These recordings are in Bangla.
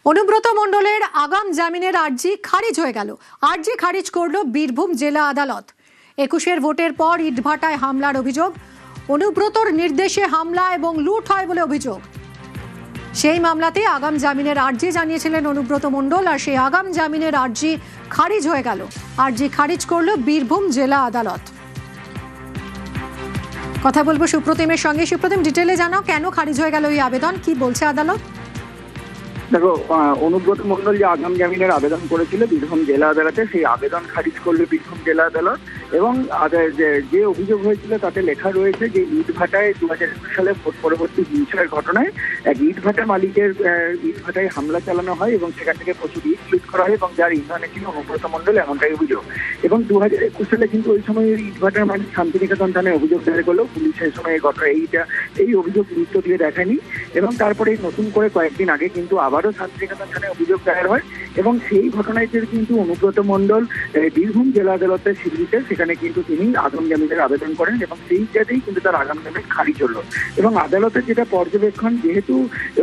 অনুব্রত মণ্ডলের আগাম জামিনের আর্জি খারিজ হয়ে গেল। আর্জি খারিজ করল বীরভূম জেলা আদালত। 21-এর ভোটের পর ইটভাটায় হামলার অভিযোগ, অনুব্রতর নির্দেশে হামলা এবং লুট হয় বলে অভিযোগ। সেই মামলাতে আগাম জামিনের আর্জি জানিয়েছিলেন অনুব্রত মণ্ডল, আর সেই আগাম জামিনের আর্জি খারিজ হয়ে গেল। আর্জি খারিজ করল বীরভূম জেলা আদালত। কথা বলবো সুপ্রতিমের সঙ্গে। সুপ্রতিম, ডিটেলে জানাও, কেন খারিজ হয়ে গেল এই আবেদন, কি বলছে আদালত? দেখো, অনুব্রত মণ্ডল যে আগাম জামিনের আবেদন করেছিল বীরভূম জেলা আদালতে, সেই আবেদন খারিজ করলো বীরভূম জেলা আদালত। এবং যে অভিযোগ হয়েছিল তাতে লেখা রয়েছে যে ইটভাটায় 2021 সালে ভোট পরবর্তী হিংসার ঘটনায় এক ইটভাটা মালিকের ইটভাটায় হামলা চালানো হয় এবং সেখান থেকে প্রচুর ইট লুট করা হয় এবং যার ইন্ধনে ছিল অনুব্রত মণ্ডল, এমনটাই অভিযোগ। এবং 2021 সালে কিন্তু ওই সময় ইটভাটার মালিক শান্তিনিকেতন থানায় অভিযোগ দায়ের করলো। পুলিশ সেই সময় এই অভিযোগ গুরুত্ব দিয়ে দেখেনি এবং তারপরে নতুন করে কয়েকদিন আগে কিন্তু আবারও শান্তিনিকেতন থানায় অভিযোগ দায়ের হয় এবং সেই ঘটনায় কিন্তু অনুব্রত মণ্ডল বীরভূম জেলা আদালতের সিঁড়িতে সেখানে কিন্তু তিনি আগাম জামিনের আবেদন করেন এবং সেই জায়গাতেই কিন্তু তার আগাম জামিন খারিজ হলো। এবং আদালতের যেটা পর্যবেক্ষণ, যেহেতু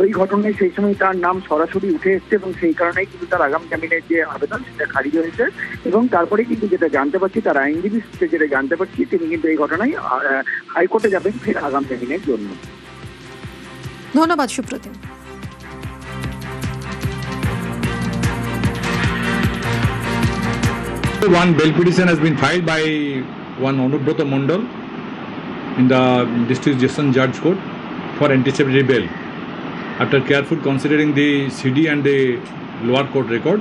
ওই ঘটনায় সেই সময় তার নাম সরাসরি উঠে এসছে এবং সেই কারণেই কিন্তু তার আগাম জামিনের যে আবেদন সেটা খারিজ হয়েছে। এবং তারপরে কিন্তু যেটা জানতে পারছি, তার আইনজীবী যেটা জানতে পারছি, তিনি কিন্তু এই ঘটনায় হাইকোর্টে যাবেন ফের আগাম জামিনের জন্য। ধন্যবাদ Supratim. One bail petition has been filed by one Anubrata Mondal in the District Session Judge Court for anticipatory bail. After careful considering the CD and the lower court record,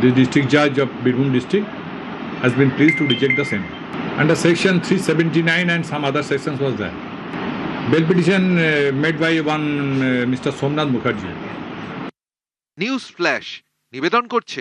the District Judge of Birbhum District has been pleased to reject the same. Under Section 379 and some other sections was there. Bail petition made by one Mr. Somnath Mukherjee. News flash নিবেদন করছে